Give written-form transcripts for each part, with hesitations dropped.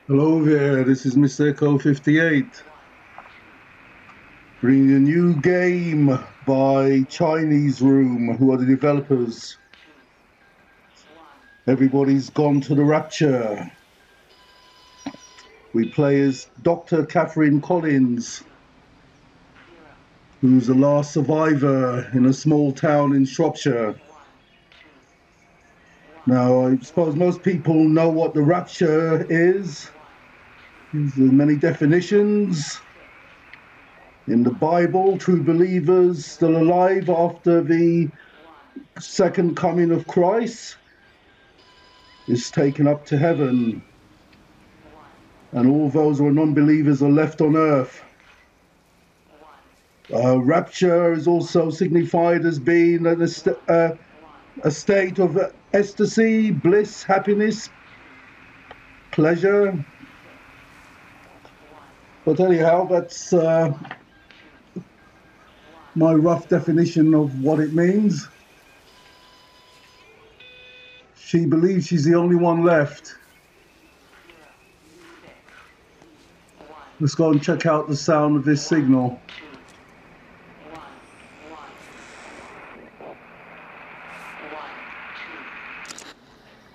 Hello there, this is Mr. Echo 58, bringing a new game by Chinese Room, who are the developers. Everybody's gone to the Rapture. We play as Dr. Kathryn Collins, who's the last survivor in a small town in Shropshire. Now, I suppose most people know what the Rapture is. There's many definitions. In the Bible, true believers still alive after the second coming of Christ is taken up to heaven, and all those who are non-believers are left on earth. Rapture is also signified as being a state of ecstasy, bliss, happiness, pleasure. But anyhow, that's my rough definition of what it means. She believes she's the only one left. Let's go and check out the sound of this signal.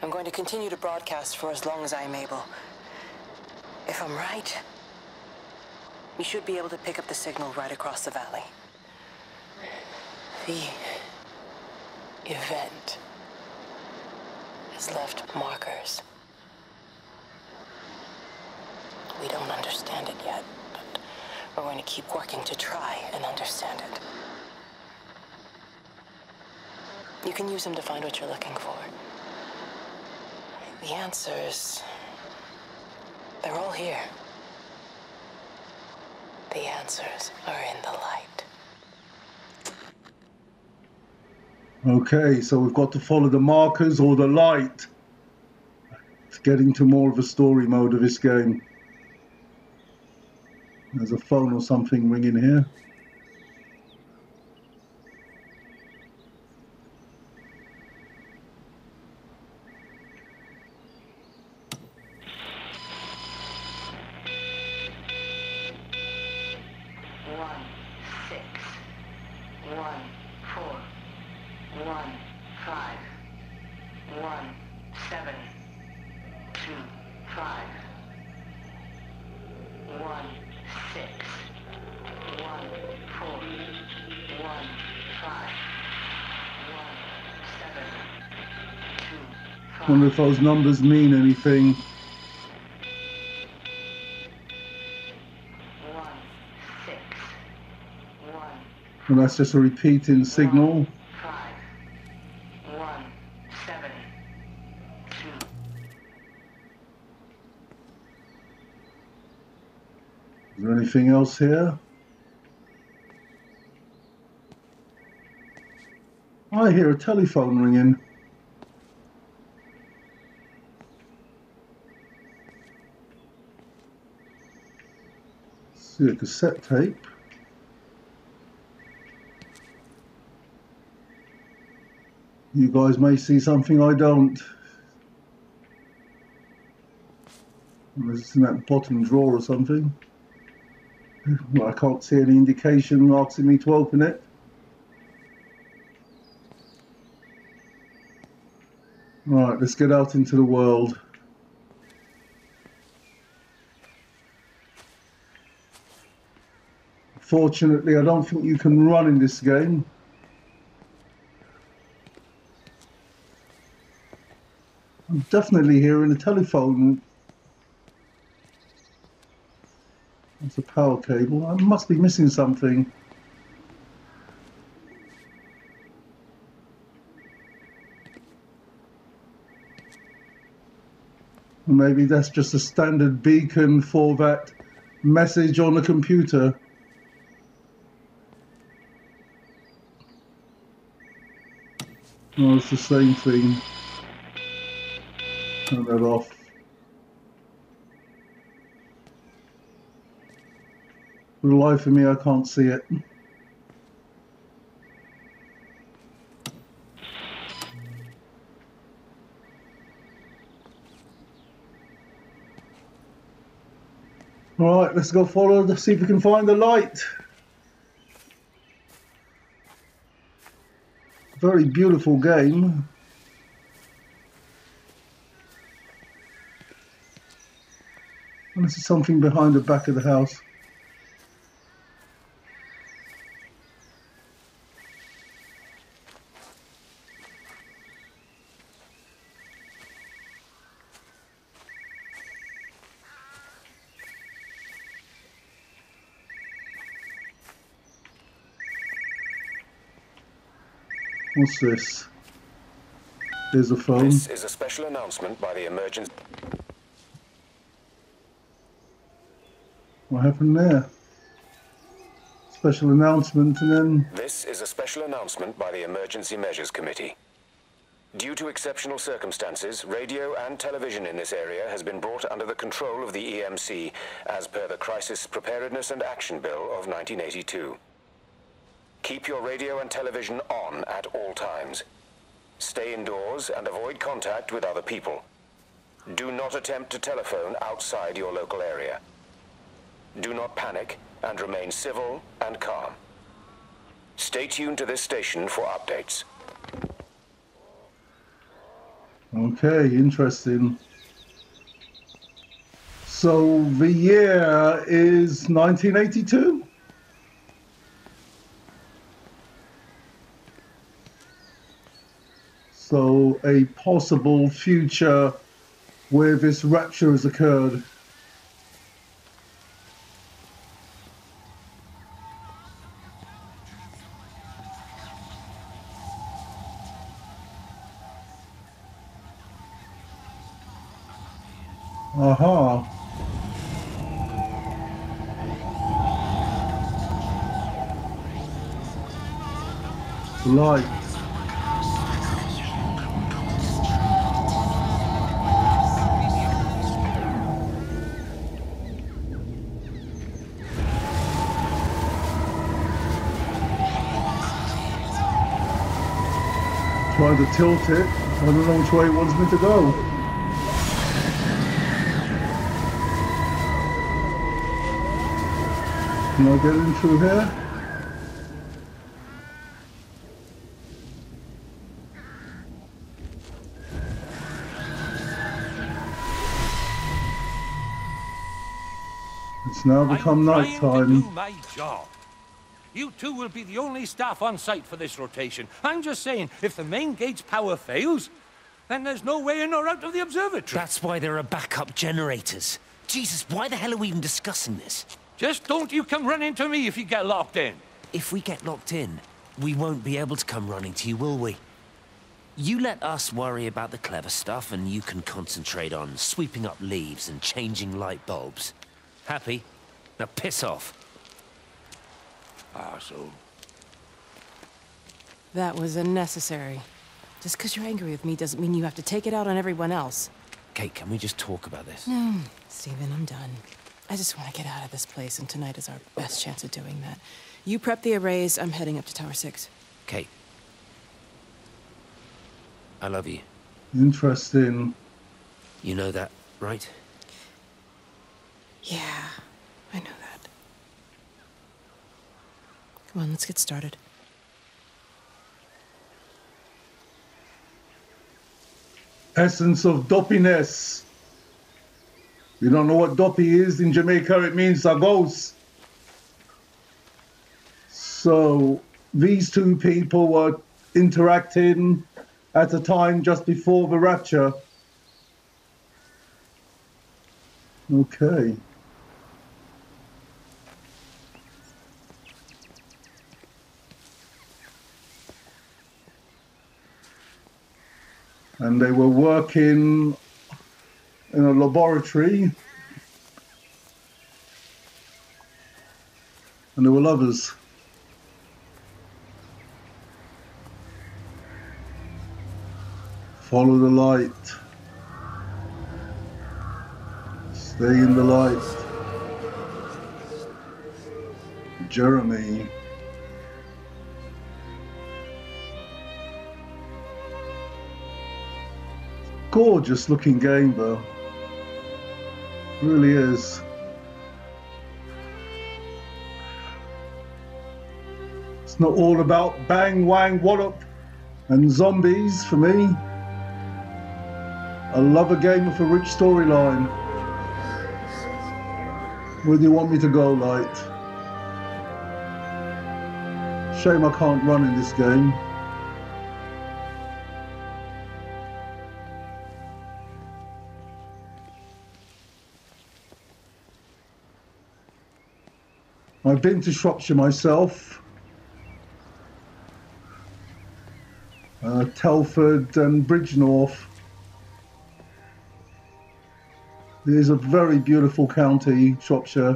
I'm going to continue to broadcast for as long as I'm able. If I'm right, we should be able to pick up the signal right across the valley. The event has left markers. We don't understand it yet, but we're going to keep working to try and understand it. You can use them to find what you're looking for. The answers, they're all here. The answers are in the light. Okay, so we've got to follow the markers or the light to get into more of a story mode of this game. There's a phone or something ringing here. Wonder if those numbers mean anything. And that's just a repeating signal. Is there anything else here? I hear a telephone ringing. See a cassette tape. You guys may see something I don't. Unless it's in that bottom drawer or something. Well, I can't see any indication asking me to open it. Right, let's get out into the world. Fortunately, I don't think you can run in this game. I'm definitely hearing a telephone. That's a power cable. I must be missing something. Maybe that's just a standard beacon for that message on the computer. Oh, it's the same thing. Turn that off. For the life of me, I can't see it. All right, let's go follow, see if we can find the light. Very beautiful game. And this is something behind the back of the house. What's this? There's a phone. This is a special announcement by the emergency. What happened there? Special announcement, and then... This is a special announcement by the Emergency Measures Committee. Due to exceptional circumstances, radio and television in this area has been brought under the control of the EMC as per the Crisis Preparedness and Action Bill of 1982. Keep your radio and television on at all times. Stay indoors and avoid contact with other people. Do not attempt to telephone outside your local area. Do not panic and remain civil and calm. Stay tuned to this station for updates. Okay, interesting. So the year is 1982? So a possible future where this rapture has occurred. Aha. Light. Trying to tilt it. I don't know which way it wants me to go. Can I get in through here? It's now become night time. Do my job. You two will be the only staff on site for this rotation. I'm just saying, if the main gate's power fails, then there's no way in or out of the observatory. That's why there are backup generators. Jesus, why the hell are we even discussing this? Just don't you come running to me if you get locked in. If we get locked in, we won't be able to come running to you, will we? You let us worry about the clever stuff, and you can concentrate on sweeping up leaves and changing light bulbs. Happy? Now piss off. So... That was unnecessary. Just because you're angry with me doesn't mean you have to take it out on everyone else. Kate, can we just talk about this? No, Stephen, I'm done. I just want to get out of this place, and tonight is our best chance of doing that. You prep the arrays, I'm heading up to Tower 6. Kate. I love you. Interesting. You know that, right? Yeah, I know that. Come on, let's get started. Essence of doppiness. You don't know what doppy is? In Jamaica it means a ghost. So these two people were interacting at a time just before the rapture. Okay. And they were working in a laboratory. And they were lovers. Follow the light. Stay in the light. Jeremy. Gorgeous looking game though. Really is. It's not all about bang, wang, wallop and zombies for me. I love a game with a rich storyline. Where do you want me to go, Light? Shame I can't run in this game. I've been to Shropshire myself. Telford and Bridgnorth. It is a very beautiful county, Shropshire.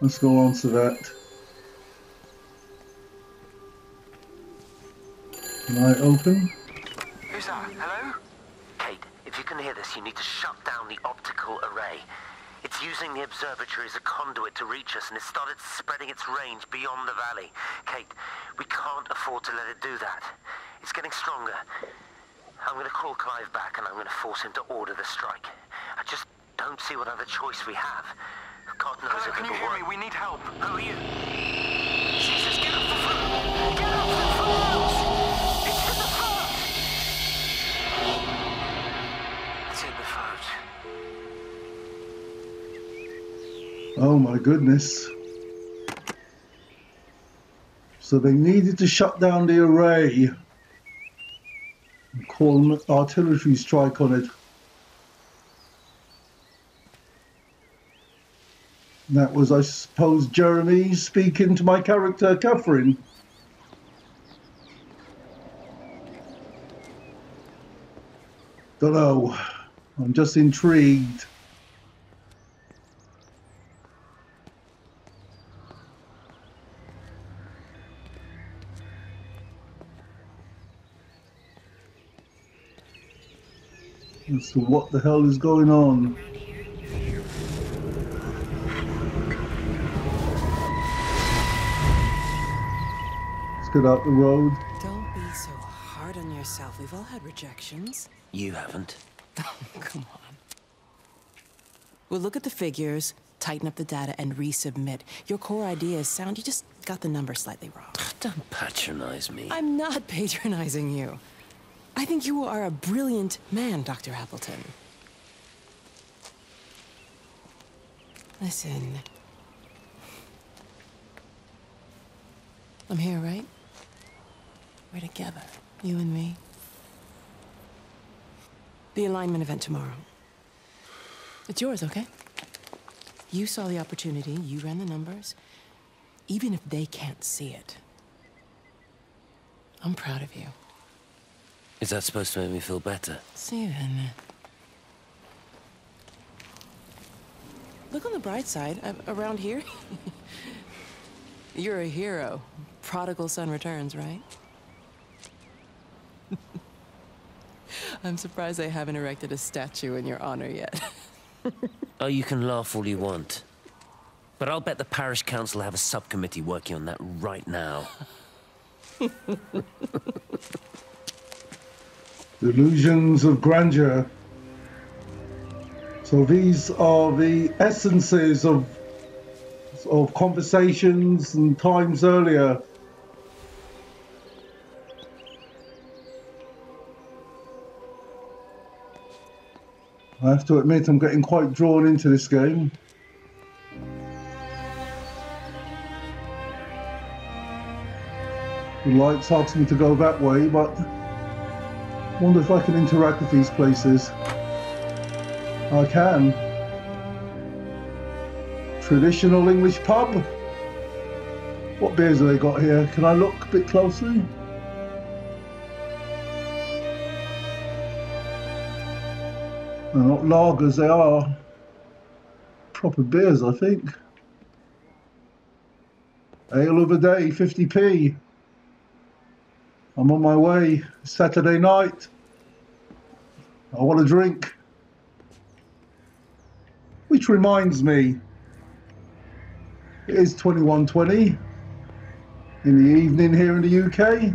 Let's go on to that. Can I open? Who's that? Hello? Kate, if you can hear this, you need to shut down the optical array. It's using the observatory as a conduit to reach us, and it's started spreading its range beyond the valley. Kate, we can't afford to let it do that. It's getting stronger. I'm going to call Clive back, and I'm going to force him to order the strike. I just don't see what other choice we have. God knows if can you it'll hear work. me? We need help. Who are you? Jesus, get off the phone! Get off the phone! It's in the phone! It's in the phone. Oh my goodness. So they needed to shut down the array and call an artillery strike on it. That was, I suppose, Jeremy speaking to my character, Kathryn. Don't know. I'm just intrigued. As to what the hell is going on. Get out the road. Don't be so hard on yourself. We've all had rejections. You haven't. Come on. We'll look at the figures, tighten up the data, and resubmit. Your core idea is sound. You just got the number slightly wrong. Don't patronize me. I'm not patronizing you. I think you are a brilliant man, Dr. Appleton. Listen. I'm here, right? We're together, you and me. The alignment event tomorrow. It's yours, okay? You saw the opportunity, you ran the numbers. Even if they can't see it, I'm proud of you. Is that supposed to make me feel better? Steven. Look on the bright side. Around here, you're a hero. Prodigal son returns, right? I'm surprised they haven't erected a statue in your honor yet. Oh, you can laugh all you want. But I'll bet the parish council have a subcommittee working on that right now. Illusions of grandeur. So these are the essences of conversations and times earlier. I have to admit, I'm getting quite drawn into this game. The lights ask me to go that way, but I wonder if I can interact with these places. I can. Traditional English pub. What beers have they got here? Can I look a bit closely? They're not lagers, they are proper beers, I think. Ale of the day, 50p. I'm on my way. Saturday night. I want a drink. Which reminds me, it is 21:20 in the evening here in the UK.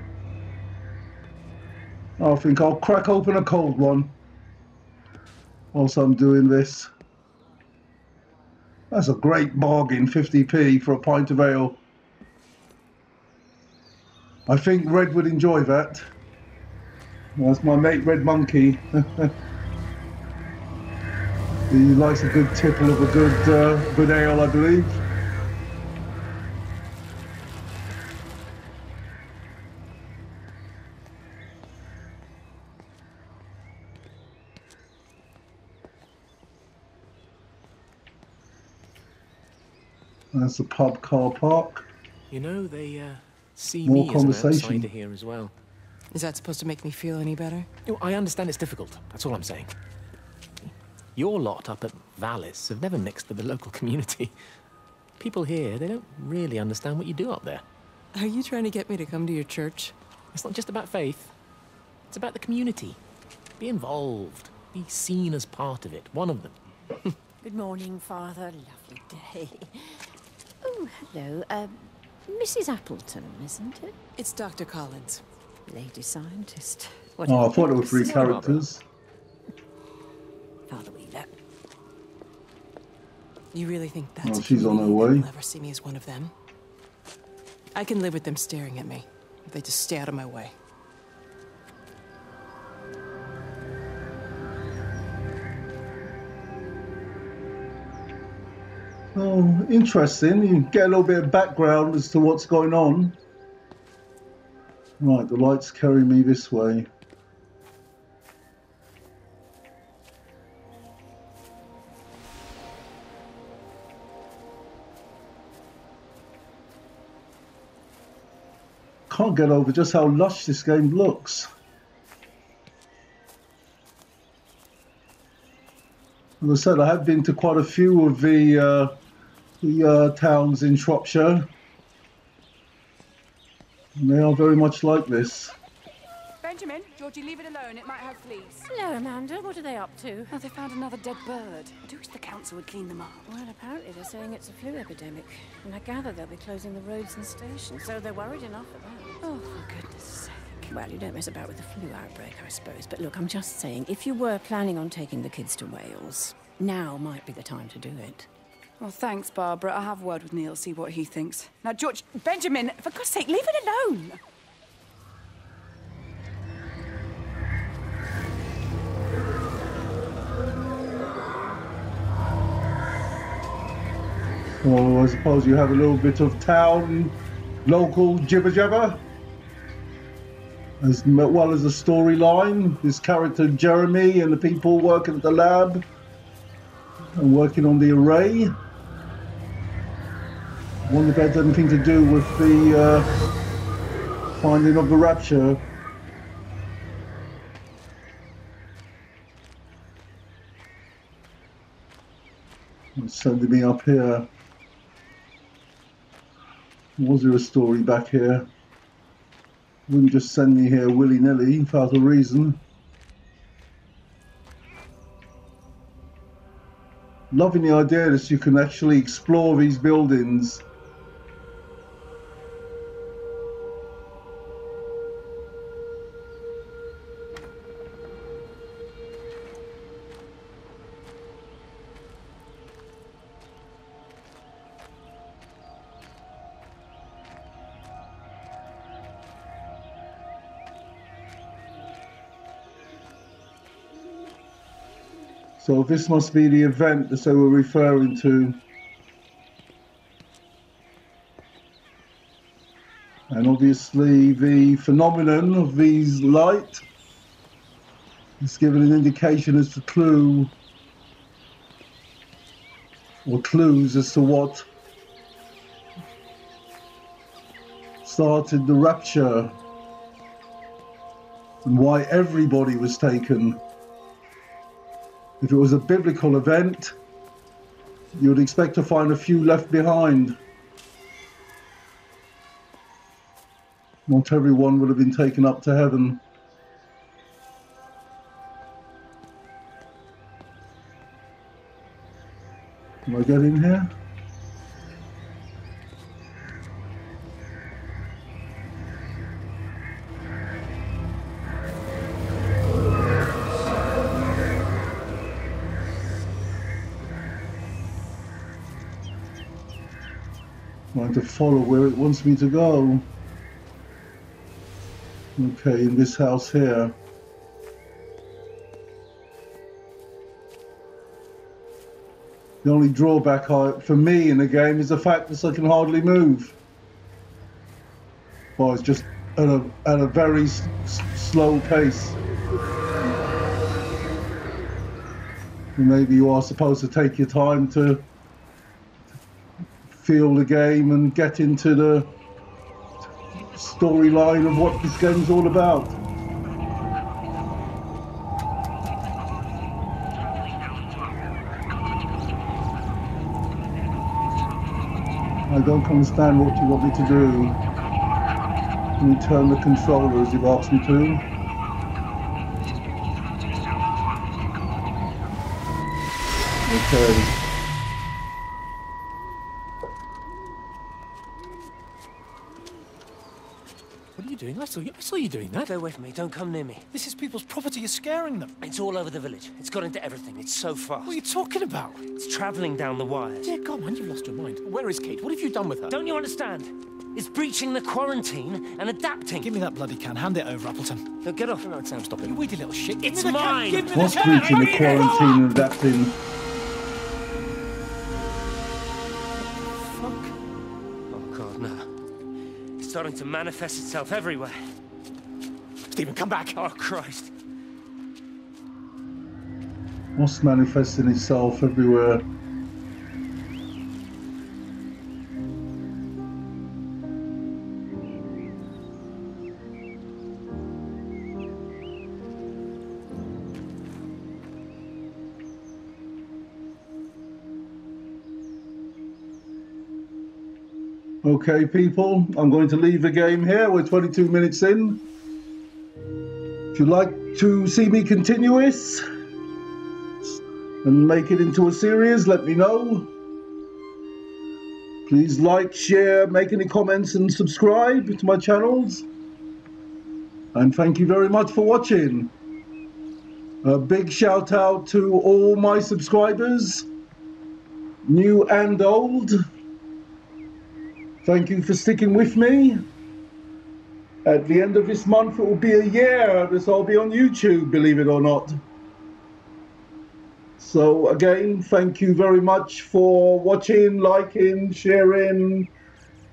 I think I'll crack open a cold one whilst I'm doing this. That's a great bargain, 50p for a pint of ale. I think Red would enjoy that. That's my mate Red Monkey. He likes a good tipple of a good ale, I believe. That's the pub car park. You know, they see More me as an conversation. outsider here as well. Is that supposed to make me feel any better? You know, I understand it's difficult. That's all I'm saying. Your lot up at Vallis have never mixed with the local community. People here, they don't really understand what you do up there. Are you trying to get me to come to your church? It's not just about faith. It's about the community. Be involved. Be seen as part of it. One of them. Good morning, Father. Lovely day. Oh, hello. Mrs. Appleton, isn't it? It's Dr. Collins. Lady scientist. What Oh, a I thought there were three nice- characters. Father Wheeler. You really think that's Oh, she's on her way. They'll ever see me as one of them? I can live with them staring at me if they just stay out of my way. Oh, interesting. You get a little bit of background as to what's going on. Right, the lights carry me this way. Can't get over just how lush this game looks. As I said, I have been to quite a few of the towns in Shropshire. And they are very much like this. Benjamin, Georgie, leave it alone. It might have fleas. Hello, Amanda. What are they up to? Oh, they found another dead bird. I do wish the council would clean them up. Well, apparently they're saying it's a flu epidemic. And I gather they'll be closing the roads and stations, so they're worried enough at that. Oh, for goodness sake. Well, you don't mess about with the flu outbreak, I suppose. But look, I'm just saying, if you were planning on taking the kids to Wales, now might be the time to do it. Well, thanks, Barbara. I'll have a word with Neil, see what he thinks. Now, George, Benjamin, for God's sake, leave it alone. Well, I suppose you have a little bit of town, local jibber-jabber, as well as a storyline. This character Jeremy and the people working at the lab and working on the array. I wonder if that had anything to do with the finding of the Rapture. It's sending me up here. Was there a story back here? Wouldn't just send me here willy-nilly without a reason. Loving the idea that you can actually explore these buildings. So this must be the event that they were referring to. And obviously the phenomenon of these light is given an indication as to clue or clues as to what started the Rapture and why everybody was taken. If it was a biblical event, you would expect to find a few left behind. Not everyone would have been taken up to heaven. Can I get in here? Trying to follow where it wants me to go. Okay, in this house here. The only drawback for me in the game is the fact that I can hardly move. Well, it's just at a very slow pace. Maybe you are supposed to take your time to feel the game and get into the storyline of what this game's all about. I don't understand what you want me to do. Can you turn the controller as you've asked me to? Okay. What are you doing? I saw you doing that. Stay away from me. Don't come near me. This is people's property. You're scaring them. It's all over the village. It's got into everything. It's so fast. What are you talking about? It's travelling down the wires. Dear God, man, you've lost your mind. Where is Kate? What have you done with her? Don't you understand? It's breaching the quarantine and adapting. Give me that bloody can. Hand it over, Appleton. No, get off. No, Sam, stop it. You weedy little shit. It's mine. Give me the What's can. breaching the quarantine and adapting? Fuck. Oh, God, no. It's starting to manifest itself everywhere. Stephen, come back. Oh, Christ. What's manifesting itself everywhere? Okay, people, I'm going to leave the game here. We're 22 minutes in. If you'd like to see me continue this and make it into a series, let me know. Please like, share, make any comments and subscribe to my channels. And thank you very much for watching. A big shout out to all my subscribers, new and old. Thank you for sticking with me. At the end of this month, it will be a year that I'll be on YouTube, believe it or not. So again, thank you very much for watching, liking, sharing,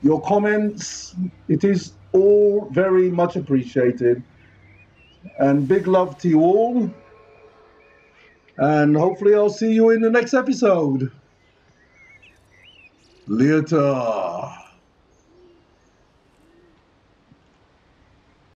your comments. It is all very much appreciated. And big love to you all. And hopefully I'll see you in the next episode. Later.